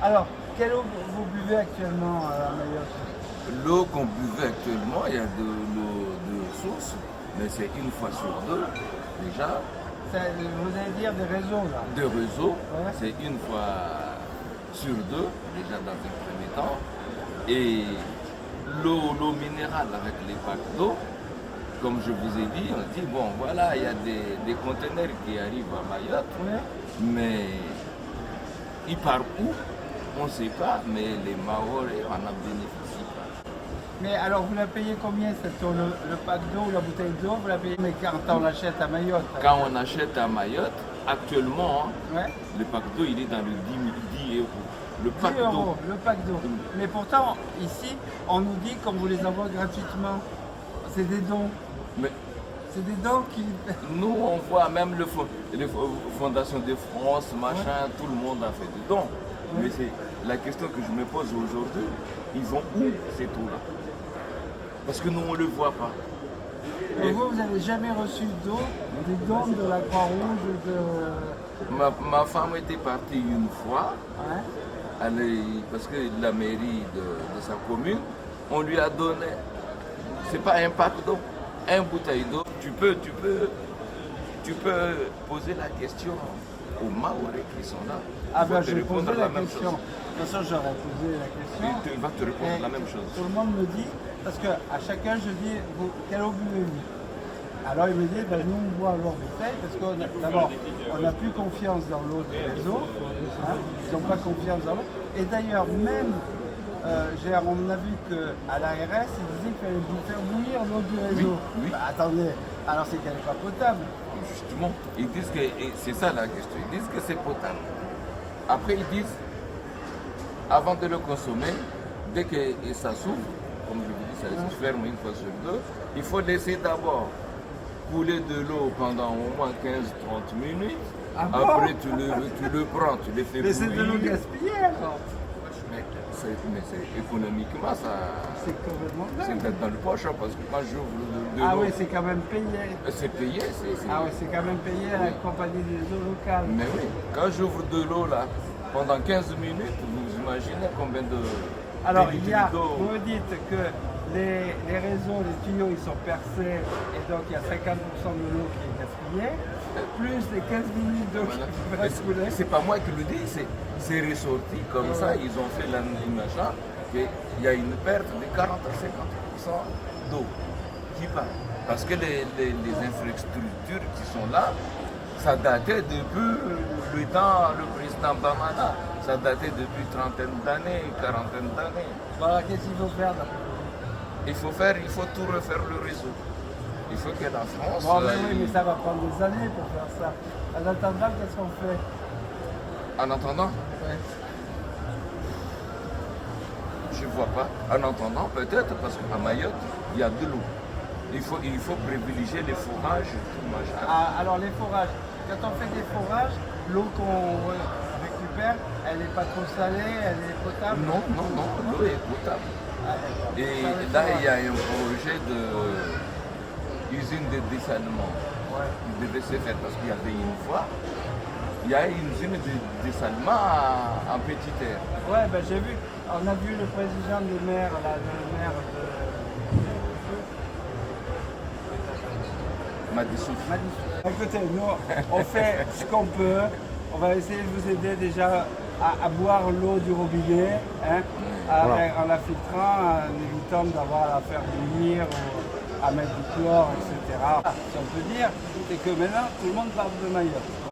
Alors, quelle eau vous buvez actuellement à Mayotte? L'eau qu'on buvait actuellement, il y a de l'eau de source, mais c'est une fois sur deux déjà. Vous allez dire des réseaux là. De réseau, Ouais. c'est une fois sur deux, déjà dans un premier temps. Et l'eau minérale avec les packs d'eau, comme je vous ai dit, on dit, bon voilà, il y a des conteneurs qui arrivent à Mayotte, Ouais. mais ils partent où? On ne sait pas, mais les Maoris en en bénéficient pas. Mais alors, vous la payez combien cette eau, le pack d'eau ou la bouteille d'eau, vous la payez mais quand on l'achète à Mayotte? Quand on achète à Mayotte, actuellement, Ouais. le pack d'eau, il est dans le 10 euros. Le 10 pack d'eau. euros, le pack d'eau. Mais pourtant, ici, on nous dit qu'on vous les envoie gratuitement. C'est des dons. Mais C'est des dons qui... nous, on voit même les fondations de France, machin, tout le monde a fait des dons. Mais c'est la question que je me pose aujourd'hui, ils vont où ces eau-là? Parce que nous, on ne le voit pas. Et vous n'avez jamais reçu d'eau, des dons de la Croix-Rouge de... Ma femme était partie une fois, Hein? parce que la mairie de sa commune, on lui a donné, c'est pas un pack d'eau, un bouteille d'eau. Tu peux poser la question aux Maoris qui sont là. Ah Ils vont ben te je répondre posais la la même question. chose. De toute façon, j'aurais posé la question. Il va te répondre Et la même chose. tout le monde me dit, parce qu'à chacun je dis, quelle eau buvez-vous? Alors il me dit, ben, nous on boit l'eau bouteille parce qu'on d'abord on n'a plus confiance dans l'eau du réseau, hein, ils n'ont pas confiance dans l'eau. Et d'ailleurs même, on a vu qu'à l'ARS, ils disaient qu'il fallait faire bouillir l'eau du réseau. oui. Bah, attendez, alors c'est qu'elle n'est pas potable. Justement, ils disent que, et c'est ça la question, ils disent que c'est potable. Après ils disent, avant de le consommer, dès que ça s'ouvre, comme je vous dis, ça se ferme une fois sur deux, il faut laisser d'abord couler de l'eau pendant au moins 15-30 minutes. Ah bon? Après tu le prends, tu le fais Mais c'est de l'eau bouillir. gaspillée alors. Mais c'est économiquement, C'est complètement c'est dingue. dans le poche, hein, parce que quand j'ouvre de Ah l'eau, oui, c'est quand même payé. c'est payé. Ah oui, c'est quand même payé à la compagnie des eaux locales. Mais oui, quand j'ouvre de l'eau là, pendant 15 minutes, vous imaginez combien de Alors, de il litres y a, d'eau. vous me dites que les réseaux, les tuyaux, ils sont percés et donc il y a 50% de l'eau qui est gaspillée, plus les 15 minutes d'eau Voilà. qui Mais va couler. c'est pas moi qui le dis, c'est ressorti comme ça, ils ont fait l'achat qu'il y a une perte de 40 à 50% d'eau qui part. Parce que les infrastructures qui sont là, ça datait depuis le temps, le président Bamana, ça datait depuis trentaine d'années, quarantaine d'années. Voilà, qu'est-ce qu'il faut faire d'après vous? Il faut tout refaire le réseau. Il faut que la France... Bon, mais oui, mais ça va prendre des années pour faire ça. En attendant, qu'est-ce qu'on fait? En attendant, Ouais. je ne vois pas. En attendant, peut-être, parce qu'à Mayotte, il y a de l'eau. Il faut privilégier les forages et tout machin. Ah, alors les forages, quand on fait des forages, l'eau qu'on récupère, elle n'est pas trop salée, elle est potable? Non, l'eau est potable. Ah, d'accord. Et Ça, les là, il y forages. a un projet d'usine de dessalement Ouais. qui devait se faire parce qu'il y avait une fois, il y a une usine de dessalement en petite air. Ouais, ben j'ai vu, on a vu le président des maires, là, le maire de Madissouf. Madissouf. Écoutez, nous, on fait ce qu'on peut. On va essayer de vous aider déjà à boire l'eau du robinet, hein, en la filtrant, en évitant d'avoir à faire bouillir ou à mettre du chlore, etc. Ce qu'on peut dire, c'est que maintenant, tout le monde parle de Mayotte.